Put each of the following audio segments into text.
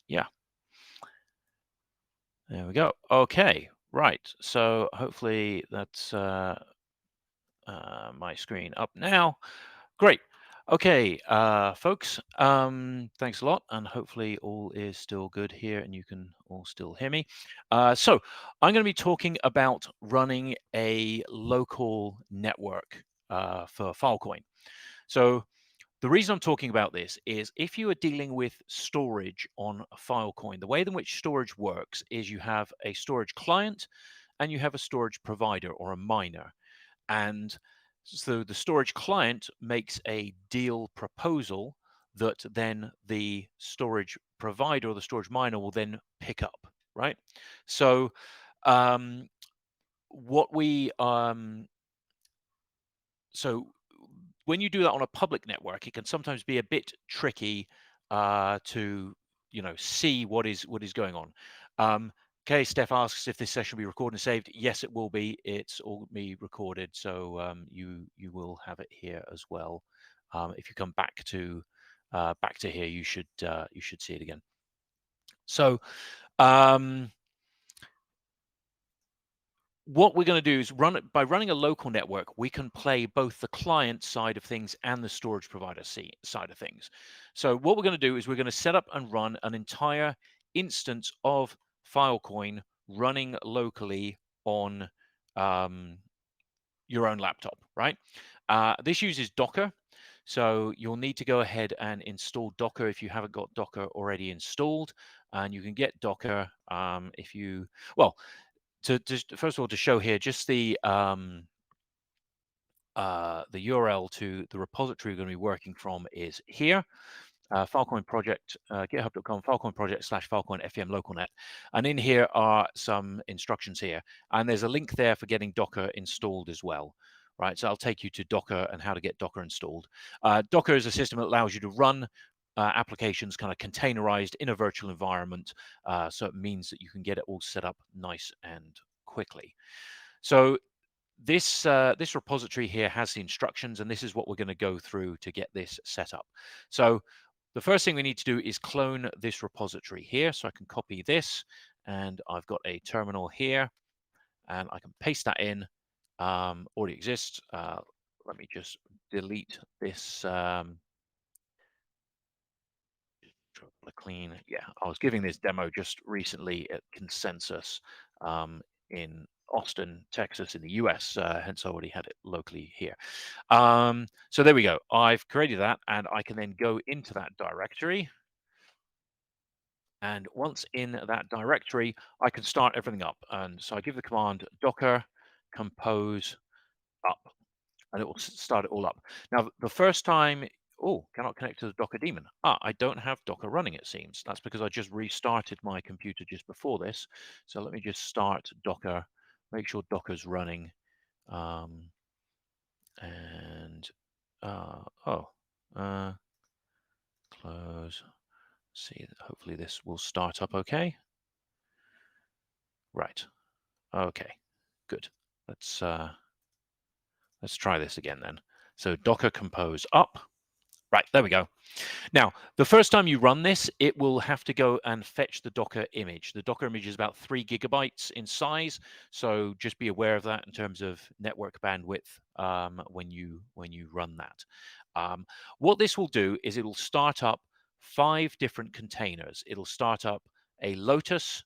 Yeah, there we go. Okay, right. So hopefully that's my screen up now. Great. Okay, folks, thanks a lot, and hopefully all is still good here and you can all still hear me. So I'm going to be talking about running a local network for Filecoin. So the reason I'm talking about this is if you are dealing with storage on a Filecoin, the way in which storage works is you have a storage client and you have a storage provider or a miner. And so the storage client makes a deal proposal that then the storage provider or the storage miner will then pick up, right? So um, what we so when you do that on a public network, it can sometimes be a bit tricky to see what is going on. Okay, Steph asks if this session will be recorded and saved. Yes, it will be. It's all be recorded, so you will have it here as well. If you come back to here, you should see it again. So what we're going to do is by running a local network, we can play both the client side of things and the storage provider side of things. So what we're going to do is we're going to set up and run an entire instance of Filecoin running locally on your own laptop, right? This uses Docker. So you'll need to go ahead and install Docker if you haven't got Docker already installed. And you can get Docker if you, well, to first of all, to show here just the URL to the repository we're going to be working from is here. Filecoin project, github.com, Filecoin project / Filecoin FVM localnet. And in here are some instructions here. And there's a link there for getting Docker installed as well. Right, so I'll take you to Docker and how to get Docker installed. Docker is a system that allows you to run applications kind of containerized in a virtual environment. So it means that you can get it all set up nice and quickly. So this repository here has the instructions, and this is what we're going to go through to get this set up. So the first thing we need to do is clone this repository here. So I can copy this, and I've got a terminal here, and I can paste that in. Already exists. Let me just delete this. Clean. Yeah, I was giving this demo just recently at Consensus in Austin, Texas, in the US. Hence, I already had it locally here. So there we go. I've created that, and I can then go into that directory. And once in that directory, I can start everything up. And so I give the command docker compose up, and it will start it all up. Now, the first time, oh, cannot connect to the Docker daemon. I don't have Docker running, it seems. That's because I just restarted my computer just before this. So let me just start Docker, make sure Docker's running. And close. See, hopefully this will start up okay. Right. Okay, good. Let's try this again then. So Docker compose up. Right, there we go. Now, the first time you run this, it will have to go and fetch the Docker image. The Docker image is about 3 gigabytes in size, so just be aware of that in terms of network bandwidth when you run that. What this will do is it'll start up 5 different containers. It'll start up a Lotus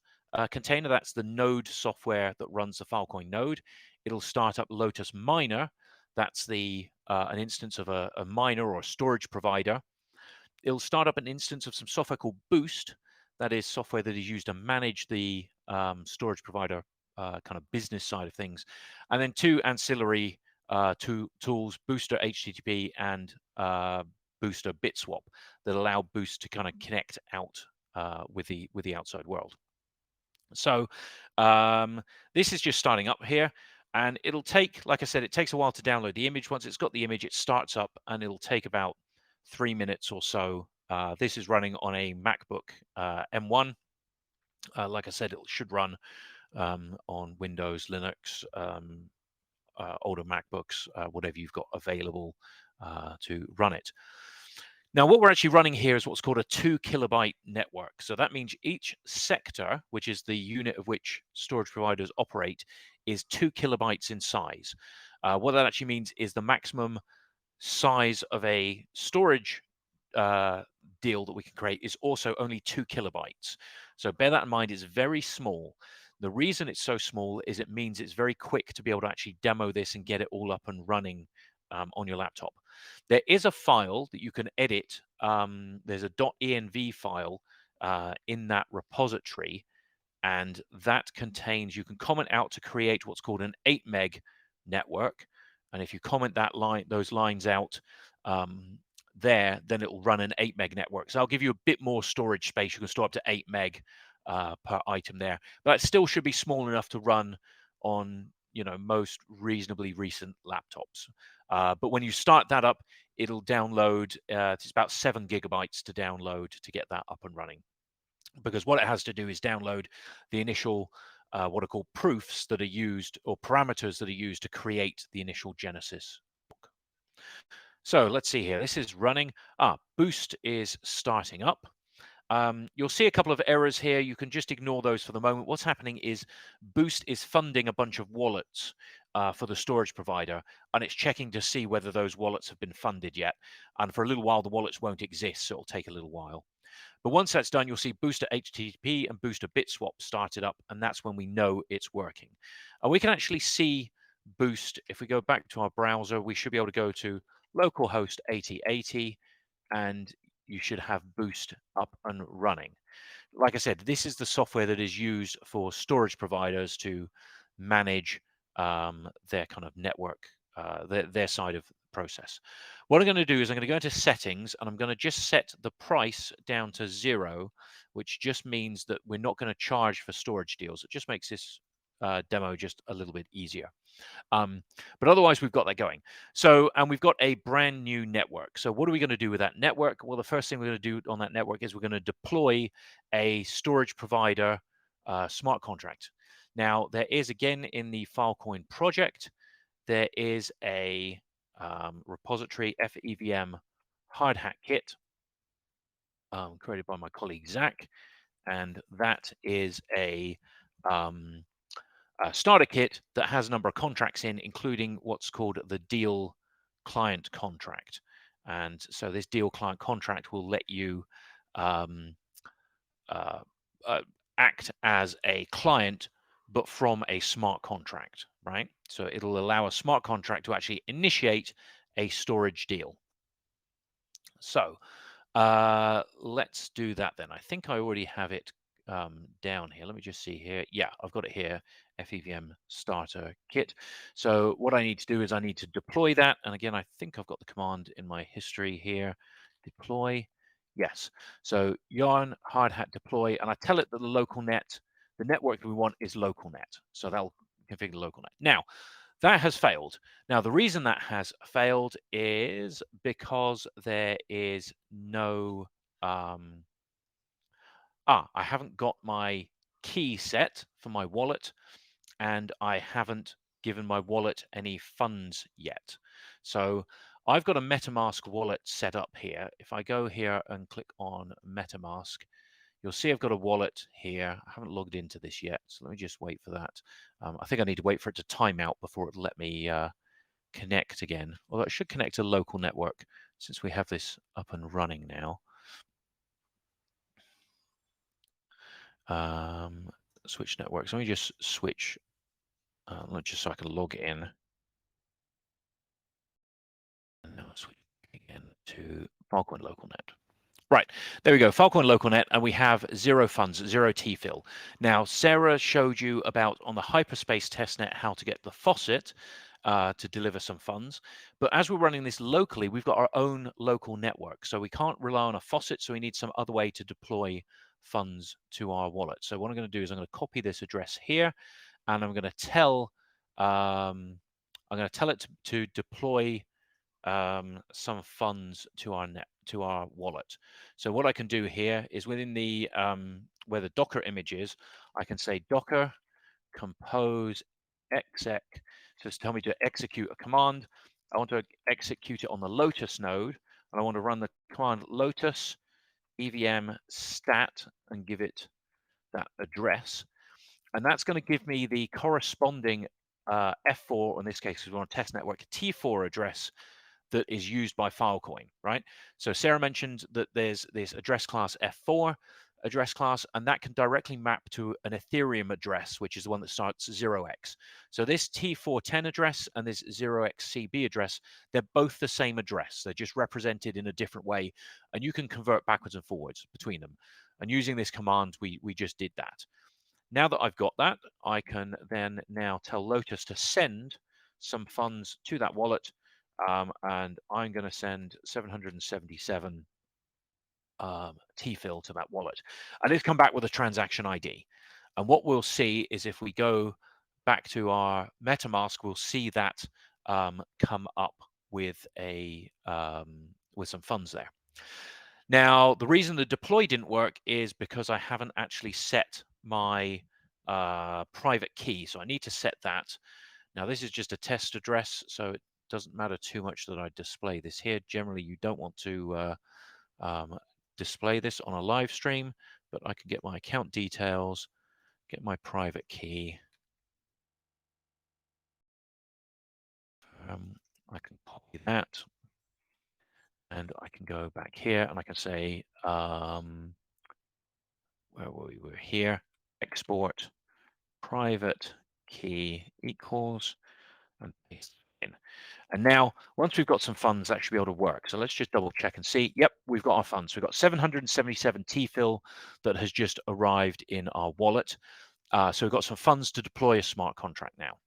container. That's the node software that runs the Filecoin node. It'll start up Lotus Miner. That's the an instance of a miner or a storage provider. It'll start up an instance of some software called Boost. That is software that is used to manage the storage provider kind of business side of things. And then 2 ancillary tools, Booster HTTP and Booster BitSwap, that allow Boost to kind of connect out with the outside world. So this is just starting up here. And it'll take, like I said, it takes a while to download the image. Once it's got the image, it starts up, and it'll take about 3 minutes or so. This is running on a MacBook M1. Like I said, it should run on Windows, Linux, older MacBooks, whatever you've got available to run it. Now, what we're actually running here is what's called a 2 kilobyte network. So that means each sector, which is the unit of which storage providers operate, is 2 kilobytes in size. What that actually means is the maximum size of a storage deal that we can create is also only 2 kilobytes. So bear that in mind, it's very small. The reason it's so small is it means it's very quick to be able to actually demo this and get it all up and running on your laptop. There is a file that you can edit. There's a .env file in that repository, and that contains, you can comment out to create what's called an 8 meg network. And if you comment those lines out there, then it will run an 8 meg network. So I'll give you a bit more storage space. You can store up to 8 meg per item there, but it still should be small enough to run on most reasonably recent laptops. But when you start that up, it'll download. It's about 7 gigabytes to download to get that up and running, because what it has to do is download the initial what are called proofs that are used, or parameters that are used to create the initial Genesis book. So let's see here. This is running. Boost is starting up. You'll see a couple of errors here. You can just ignore those for the moment. What's happening is Boost is funding a bunch of wallets for the storage provider, and it's checking to see whether those wallets have been funded yet. And for a little while, the wallets won't exist, so it'll take a little while. But once that's done, you'll see Booster HTTP and Booster Bitswap started up, and that's when we know it's working. And we can actually see Boost. If we go back to our browser, we should be able to go to localhost 8080, and you should have Boost up and running. Like I said, this is the software that is used for storage providers to manage their kind of network, their side of the process. What I'm going to do is I'm going to go into settings, and I'm going to just set the price down to 0, which just means that we're not going to charge for storage deals. It just makes this demo just a little bit easier. But otherwise, we've got that going. So, and we've got a brand new network. So what are we going to do with that network? Well, the first thing we're going to do on that network is we're going to deploy a storage provider smart contract. Now, there is, again, in the Filecoin project, there is a repository, FVM Hard Hat Kit, created by my colleague Zach, and that is a starter kit that has a number of contracts in, including what's called the deal client contract. And so this deal client contract will let you act as a client, but from a smart contract, right? So it'll allow a smart contract to actually initiate a storage deal. So let's do that then. I think I already have it down here. Let me just see here. Yeah, I've got it here, FVM starter kit. So what I need to do is I need to deploy that. And again, I think I've got the command in my history here, deploy. Yes. So yarn hard hat deploy, and I tell it that the local net, the network that we want is local net. So that'll configure the local net. Now, that has failed. Now, the reason that has failed is because there is no, I haven't got my key set for my wallet, and I haven't given my wallet any funds yet. So I've got a MetaMask wallet set up here. If I go here and click on MetaMask, you'll see I've got a wallet here. I haven't logged into this yet, so let me just wait for that. I think I need to wait for it to time out before it'll let me connect again. Although it should connect to local network since we have this up and running now. Switch networks. Let me just switch, just so I can log in. And now switch again to Filecoin LocalNet. Right, there we go, Filecoin LocalNet, and we have 0 funds, 0 TFIL. Now, Sarah showed you about on the hyperspace testnet how to get the faucet to deliver some funds. But as we're running this locally, we've got our own local network. So we can't rely on a faucet, so we need some other way to deploy funds to our wallet. So what I'm going to do is I'm going to copy this address here, and I'm going to tell it to deploy some funds to our wallet. So what I can do here is within the where the Docker image is, I can say Docker compose exec. So it's tell me to execute a command. I want to execute it on the Lotus node, and I want to run the command lotus EVM stat and give it that address. And that's going to give me the corresponding F4, in this case, we want a test network T4 address that is used by Filecoin, right? So Sarah mentioned that there's this address class F4 address class, and that can directly map to an Ethereum address, which is the one that starts 0x. So this T410 address and this 0xCB address, they're both the same address. They're just represented in a different way, and you can convert backwards and forwards between them. And using this command, we just did that. Now that I've got that, I can then now tell Lotus to send some funds to that wallet, and I'm going to send 777 TFIL to that wallet. And it's come back with a transaction ID. And what we'll see is if we go back to our MetaMask, we'll see that come up with with some funds there. Now, the reason the deploy didn't work is because I haven't actually set my private key. So I need to set that. Now, this is just a test address, so it doesn't matter too much that I display this here. Generally, you don't want to display this on a live stream, but I can get my account details, get my private key. I can copy that, and I can go back here, and I can say, where were we? We're here, export private key equals, and paste in. And now, once we've got some funds, that should be able to work. So let's just double check and see. Yep, we've got our funds. We've got 777 TFIL that has just arrived in our wallet. So we've got some funds to deploy a smart contract now.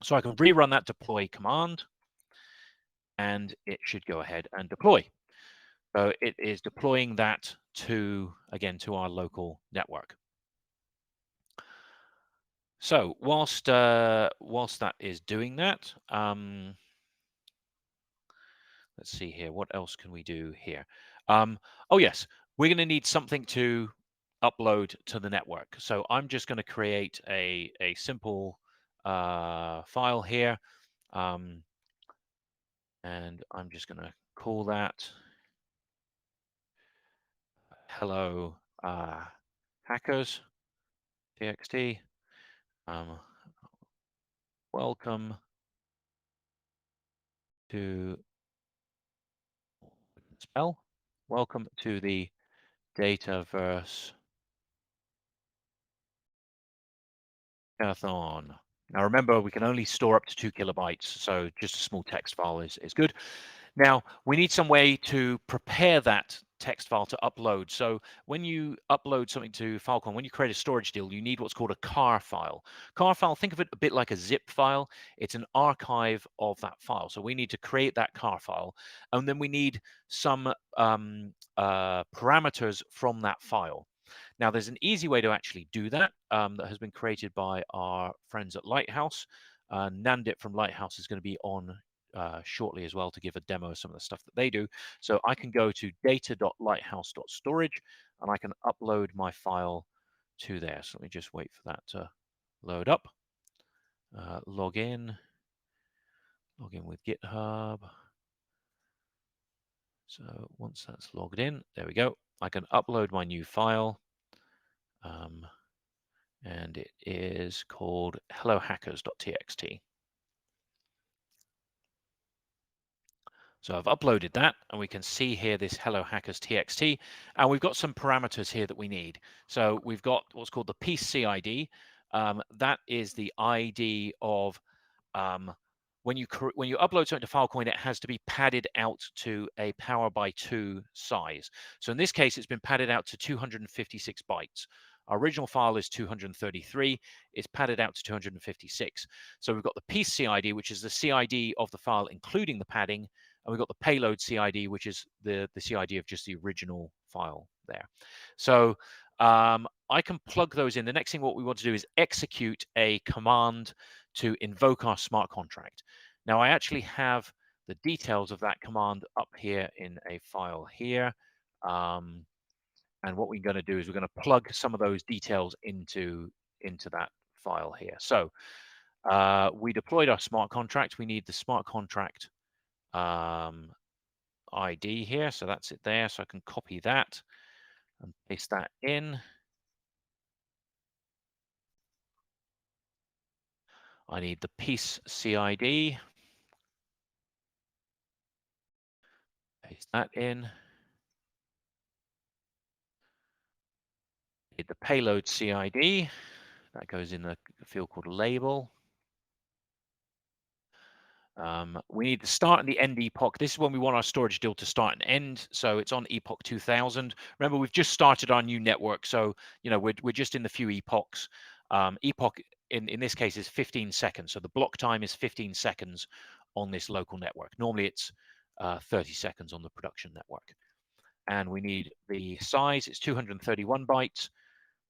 So I can rerun that deploy command, and it should go ahead and deploy. So it is deploying that to, again, to our local network. So whilst that is doing that, let's see here. What else can we do here? Oh yes, we're going to need something to upload to the network. So I'm just going to create a simple file here, and I'm just going to call that hello hackers txt. Welcome to welcome to the Dataverse Hackathon. Now remember, we can only store up to 2 kilobytes, so just a small text file is good. Now, we need some way to prepare that text file to upload. So when you upload something to Filecoin, when you create a storage deal, you need what's called a car file. Car file, think of it a bit like a zip file. It's an archive of that file. So we need to create that car file, and then we need some parameters from that file. Now, there's an easy way to actually do that that has been created by our friends at Lighthouse. Nandit from Lighthouse is going to be on shortly as well to give a demo of some of the stuff that they do. So I can go to data.lighthouse.storage and I can upload my file to there. So let me just wait for that to load up. Log in with GitHub. So once that's logged in, there we go. I can upload my new file. And it is called hellohackers.txt. So I've uploaded that, and we can see here this hello hackers txt, and we've got some parameters here that we need. So we've got what's called the piece CID. That is the ID of when you upload something to Filecoin, it has to be padded out to a power by 2 size. So in this case, it's been padded out to 256 bytes. Our original file is 233. It's padded out to 256. So we've got the piece CID, which is the CID of the file, including the padding, and we've got the payload CID, which is the CID of just the original file there. So I can plug those in. The next thing what we want to do is execute a command to invoke our smart contract. Now, I actually have the details of that command up here in a file here. And what we're going to do is we're going to plug some of those details into that file here. So we deployed our smart contract. We need the smart contract ID here. So that's it there. So I can copy that and paste that in. I need the piece CID. Paste that in. Need the payload CID. That goes in the field called label. We need the start and the end epoch. This is when we want our storage deal to start and end. So it's on epoch 2000. Remember, we've just started our new network. So, you know, we're just in the few epochs. Epoch in this case is 15 seconds. So the block time is 15 seconds on this local network. Normally it's 30 seconds on the production network. And we need the size, it's 231 bytes.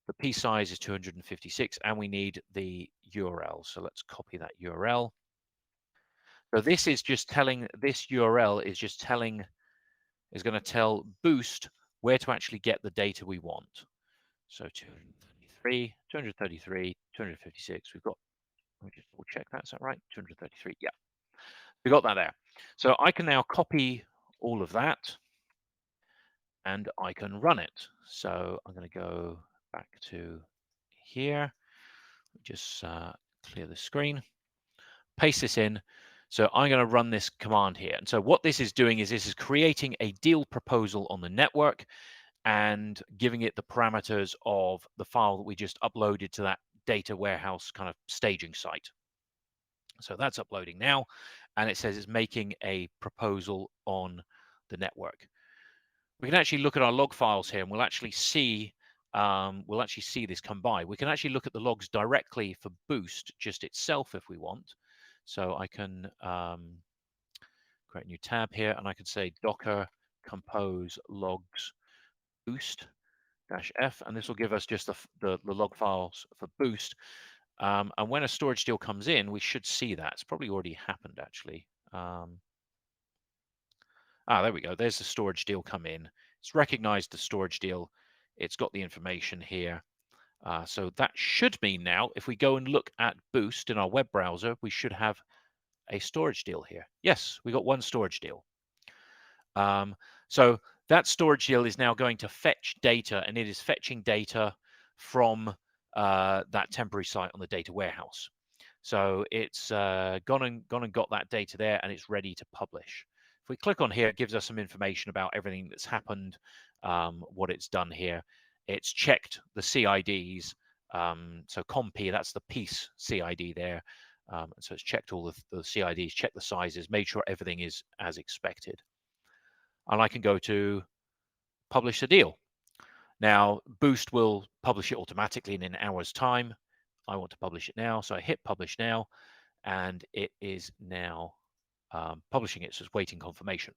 The P size is 256, and we need the URL. So let's copy that URL. So this is just telling, this URL is just telling, is going to tell Boost where to actually get the data we want. So 233, 233, 256. We've got, let me just double check that. Is that right? 233. Yeah, we got that there. So I can now copy all of that and I can run it. So I'm going to go back to here. Just clear the screen. Paste this in. So I'm going to run this command here. And so what this is doing is this is creating a deal proposal on the network and giving it the parameters of the file that we just uploaded to that data warehouse kind of staging site. So that's uploading now. And it says it's making a proposal on the network. We can actually look at our log files here and we'll actually see this come by. We can actually look at the logs directly for Boost just itself if we want. So I can create a new tab here and I can say docker compose logs boost -f, and this will give us just the log files for Boost. And when a storage deal comes in, we should see that. It's probably already happened actually. There we go. There's the storage deal come in. It's recognized the storage deal. It's got the information here. So that should mean now, if we go and look at Boost in our web browser, we should have a storage deal here. Yes, we got one storage deal. So that storage deal is now going to fetch data, and it is fetching data from that temporary site on the data warehouse. So it's gone and got that data there, and it's ready to publish. If we click on here, it gives us some information about everything that's happened, what it's done here. It's checked the CIDs. So COMP, that's the piece CID there. So it's checked all the CIDs, checked the sizes, made sure everything is as expected. And I can go to publish the deal. Now, Boost will publish it automatically in an hour's time. I want to publish it now, so I hit publish now, and it is now publishing it, so it's waiting confirmation.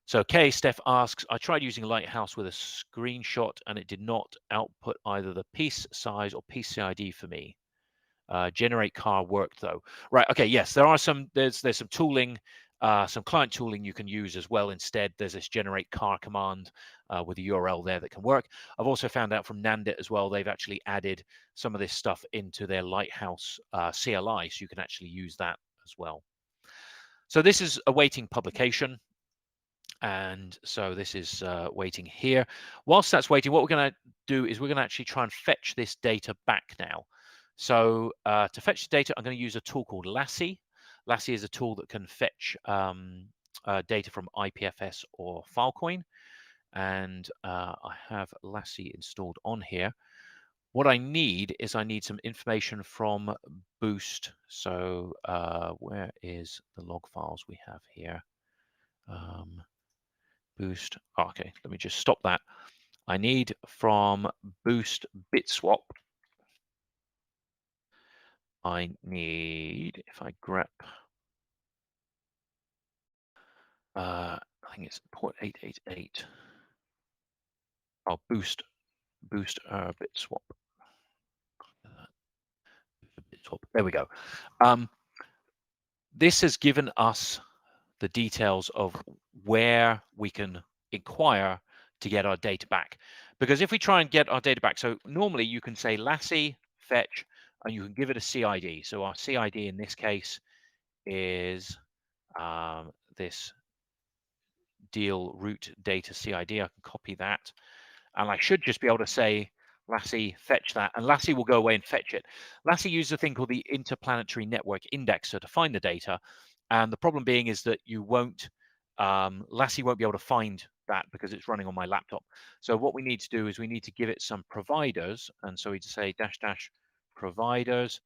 So Steph asks, I tried using Lighthouse with a screenshot and it did not output either the piece size or piece CID for me. Generate car worked though. Right, okay, yes, there are some, there's some tooling, some client tooling you can use as well instead. There's this generate car command with a URL there that can work. I've also found out from Nandit as well, they've actually added some of this stuff into their Lighthouse CLI, so you can actually use that as well. So this is awaiting publication. And so this is waiting here. Whilst that's waiting, what we're going to do is we're going to actually try and fetch this data back now. So to fetch the data, I'm going to use a tool called Lassie. Lassie is a tool that can fetch data from IPFS or Filecoin. And I have Lassie installed on here. What I need is I need some information from Boost. So where is the log files we have here? Boost. Oh, okay, let me just stop that. I need from Boost Bitswap. I need, if I grep, I think it's port 888. Oh, Boost Bitswap. Bitswap. There we go. This has given us the details of where we can inquire to get our data back. Because if we try and get our data back, so normally you can say Lassie fetch, and you can give it a CID. So our CID in this case is this deal root data CID. I can copy that, and I should just be able to say, Lassie, fetch that, and Lassie will go away and fetch it. Lassie uses a thing called the Interplanetary Network Indexer to find the data, and the problem being is that you won't, Lassie won't be able to find that because it's running on my laptop. So what we need to do is we need to give it some providers, and so we just say dash providers,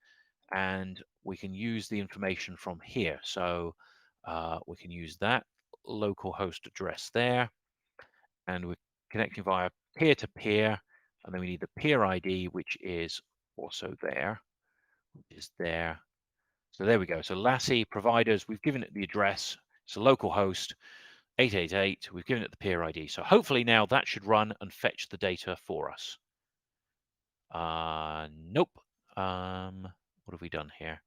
and we can use the information from here. So we can use that local host address there, and we're connecting via peer-to-peer, and then we need the peer ID, which is also there, So there we go. So Lassie providers, we've given it the address. It's a local host, 888. We've given it the peer ID. So hopefully now that should run and fetch the data for us. Nope. What have we done here?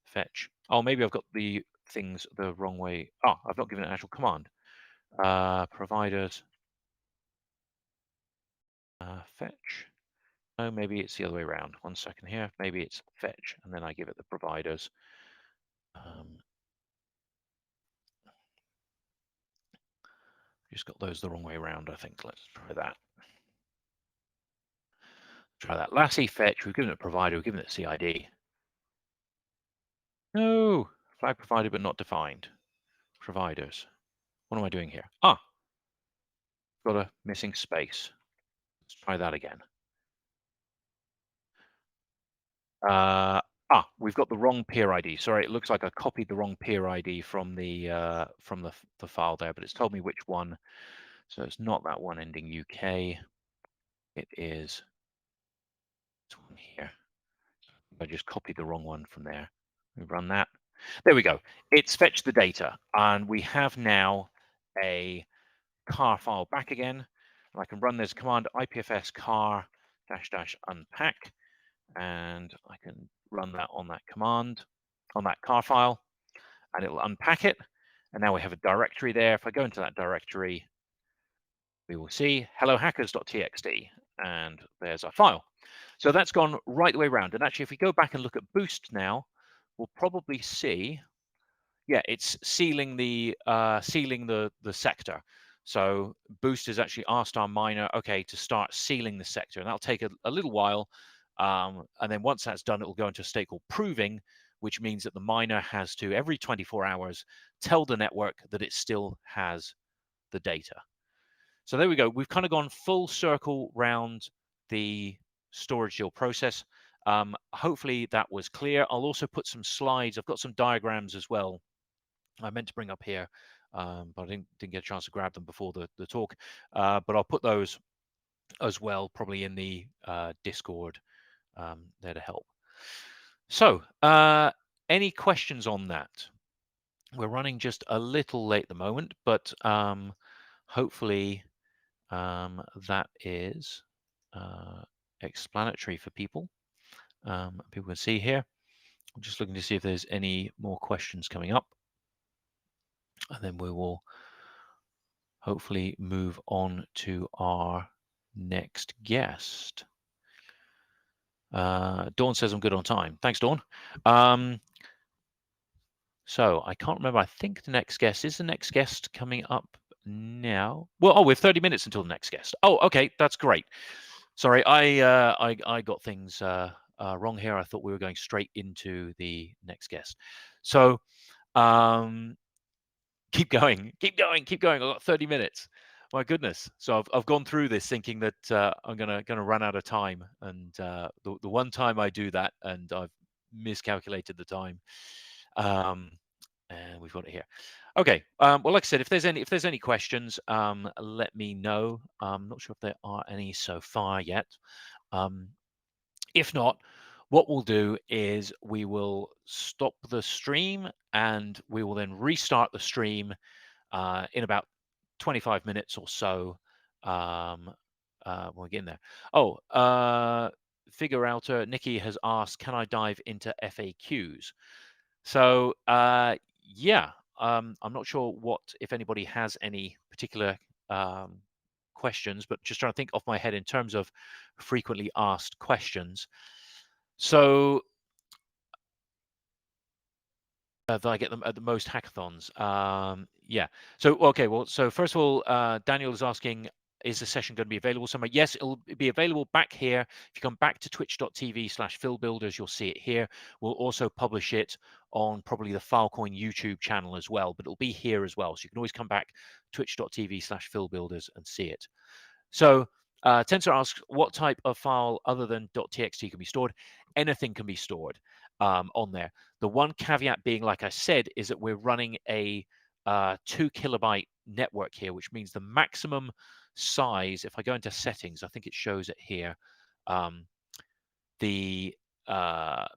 Fetch. Oh, maybe I've got the things the wrong way. Oh, I've not given it an actual command. Providers. Fetch. Oh, maybe it's the other way around. 1 second here. Maybe it's fetch, and then I give it the providers. Just got those the wrong way around, I think. Let's try that. Try that. Lassie fetch. We've given it a provider. We've given it CID. No, flag provided but not defined. Providers. What am I doing here? Ah, got a missing space. Let's try that again. We've got the wrong peer ID. Sorry, it looks like I copied the wrong peer ID from the file there, but it's told me which one. So it's not that one ending UK. It is this one here. I just copied the wrong one from there. We run that. There we go. It's fetched the data, and we have now a car file back again. And I can run this command ipfs car -- unpack, and I can run that on that command, on that car file, and it'll unpack it. And now we have a directory there. If I go into that directory, we will see hellohackers.txt, and there's our file. So that's gone right the way around. And actually, if we go back and look at Boost now, we'll probably see, yeah, it's sealing the sector. So Boost has actually asked our miner, okay, to start sealing the sector, and that'll take a little while. And then once that's done, it will go into a state called proving, which means that the miner has to, every 24 hours, tell the network that it still has the data. So there we go. We've kind of gone full circle round the storage deal process. Hopefully that was clear. I'll also put some slides. I've got some diagrams as well I meant to bring up here, but I didn't get a chance to grab them before the talk. But I'll put those as well, probably in the Discord there to help. So any questions on that? We're running just a little late at the moment, but hopefully that is explanatory for people. People can see here. I'm just looking to see if there's any more questions coming up, and then we will hopefully move on to our next guest. Dawn says I'm good on time. Thanks, Dawn. So I can't remember. I think the next guest is the next guest coming up now. Well, oh, we're 30 minutes until the next guest. Oh, okay, that's great. Sorry, I got things wrong here. I thought we were going straight into the next guest. So keep going. I've got 30 minutes. My goodness. So I've gone through this thinking that I'm gonna run out of time, and the one time I do that, and I've miscalculated the time. And we've got it here. Okay. Well, like I said, if there's any questions, let me know. I'm not sure if there are any so far yet. If not, what we'll do is we will stop the stream, and we will then restart the stream in about 25 minutes or so. When we get in there. Oh, Figure Outer Nikki has asked, can I dive into FAQs? So yeah, I'm not sure if anybody has any particular questions, but just trying to think off my head in terms of frequently asked questions. So that I get them at the most hackathons. Yeah. So, okay. Well, so first of all, Daniel is asking, is the session going to be available somewhere? Yes, it'll be available back here. If you come back to twitch.tv/philbuilders, you'll see it here. We'll also publish it on probably the Filecoin YouTube channel as well, but it'll be here as well. So you can always come back twitch.tv/philbuilders and see it. So Tensor asks, what type of file other than .txt can be stored? Anything can be stored on there. The one caveat being, like I said, is that we're running a 2 kilobyte network here, which means the maximum size, if I go into settings, I think it shows it here, the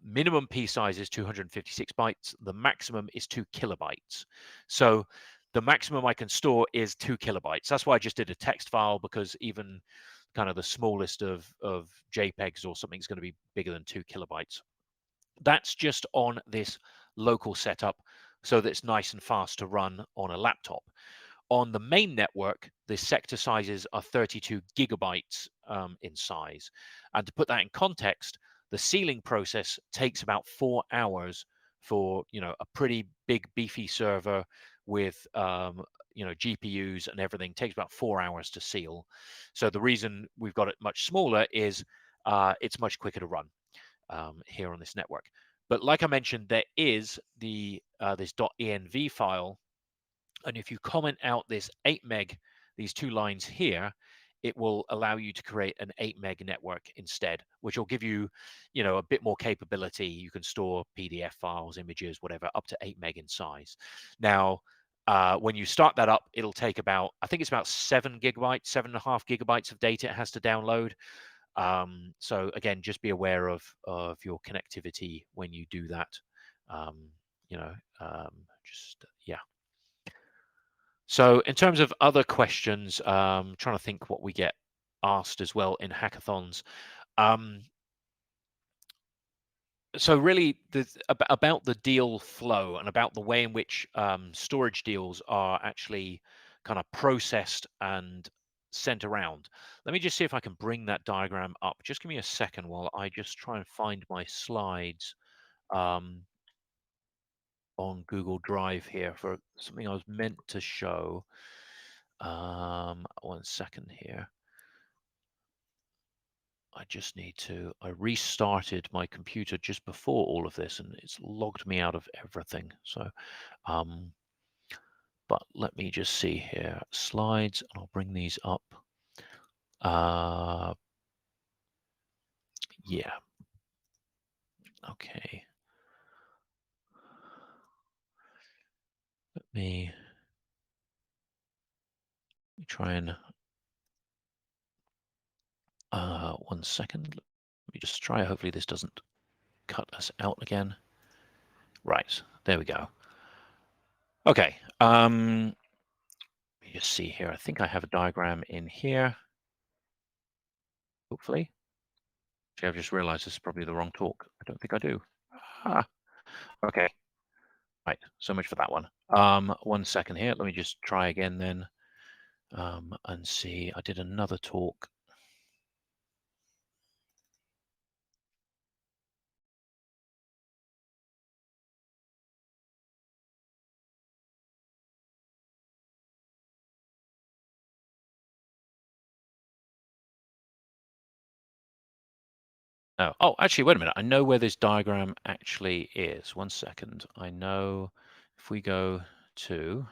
minimum P size is 256 bytes. The maximum is 2 kilobytes. So the maximum I can store is 2 kilobytes. That's why I just did a text file, because even kind of the smallest of JPEGs or something is going to be bigger than 2 kilobytes. That's just on this local setup, so that it's nice and fast to run on a laptop. On the main network, the sector sizes are 32 gigabytes in size. And to put that in context, the sealing process takes about 4 hours for, a pretty big beefy server with GPUs and everything. Takes about 4 hours to seal. So the reason we've got it much smaller is it's much quicker to run here on this network. But like I mentioned, there is this .env file, and if you comment out this 8 meg, these 2 lines here, it will allow you to create an 8 meg network instead, which will give you, a bit more capability. You can store PDF files, images, whatever, up to 8 meg in size. Now, when you start that up, it'll take I think it's about 7 gigabytes, 7.5 gigabytes of data it has to download. So again, just be aware of your connectivity when you do that. Yeah. So in terms of other questions, trying to think what we get asked as well in hackathons. So really, about the deal flow and about the way in which storage deals are actually kind of processed and sent around. Let me just see if I can bring that diagram up. Just give me a second while I just try and find my slides on Google Drive here for something I was meant to show. 1 second here. I restarted my computer just before all of this, and it's logged me out of everything. So, but let me just see here, slides, and I'll bring these up. Yeah. Okay. Let me try and, 1 second. Let me just try. Hopefully this doesn't cut us out again. Right, there we go. Okay. Let me just see here. I think I have a diagram in here. Hopefully. Actually, I've just realized this is probably the wrong talk. I don't think I do. Okay. Right. So much for that one. 1 second here. Let me just try again then, and see. I did another talk. Oh, actually, wait a minute. I know where this diagram actually is. 1 second. I know if we go to,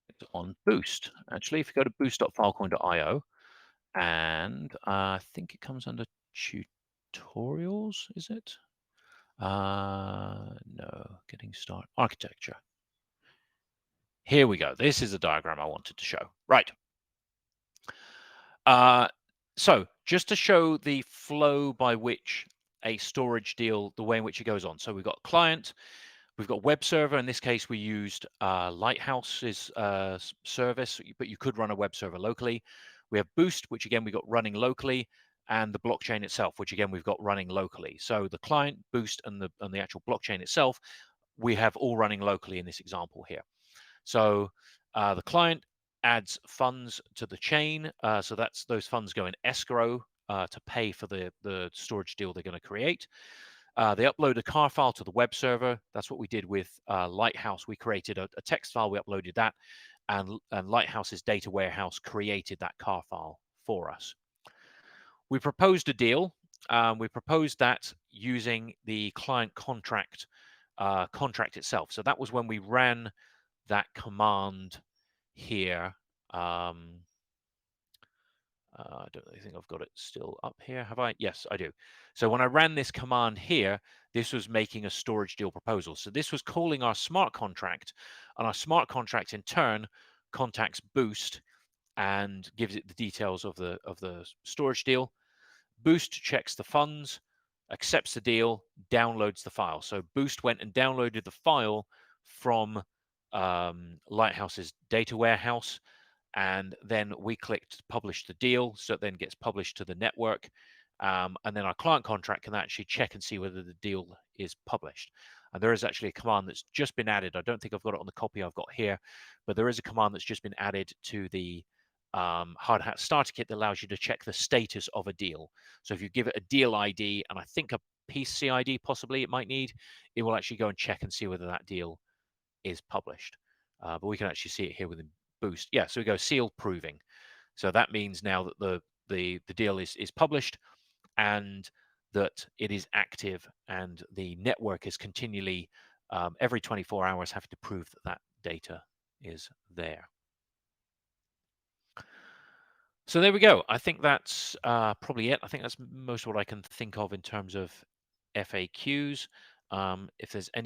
it's on Boost. Actually, if you go to boost.filecoin.io, and I think it comes under tutorials, is it? No, getting started. Architecture. Here we go. This is the diagram I wanted to show. Right. So just to show the flow by which a storage deal, the way in which it goes on. So we've got client, we've got web server. In this case, we used Lighthouse's service, but you could run a web server locally. We have Boost, which again, we got running locally, and the blockchain itself, which again, we've got running locally. So the client, Boost, and the actual blockchain itself, we have all running locally in this example here. So the client adds funds to the chain. So those funds go in escrow to pay for the storage deal they're going to create. They upload a car file to the web server. That's what we did with Lighthouse. We created a text file, we uploaded that, and Lighthouse's data warehouse created that car file for us. We proposed a deal. We proposed that using the client contract itself. So that was when we ran that command here. I don't really think I've got it still up here. Have I? Yes, I do. So when I ran this command here, this was making a storage deal proposal. So this was calling our smart contract, and our smart contract in turn contacts Boost and gives it the details of the storage deal. Boost checks the funds, accepts the deal, downloads the file. So Boost went and downloaded the file from Lighthouse's data warehouse, and then we clicked publish the deal, so it then gets published to the network, and then our client contract can actually check and see whether the deal is published. And there is actually a command that's just been added. I don't think I've got it on the copy I've got here, but there is a command that's just been added to the Hard Hat starter kit that allows you to check the status of a deal. So if you give it a deal ID, and I think a PC ID possibly it might need, it will actually go and check and see whether that deal is published. But we can actually see it here within Boost. Yeah, so we go seal proving. So that means now that the deal is published and that it is active, and the network is continually every 24 hours having to prove that that data is there. So there we go. I think that's probably it. I think that's most of what I can think of in terms of FAQs. If there's any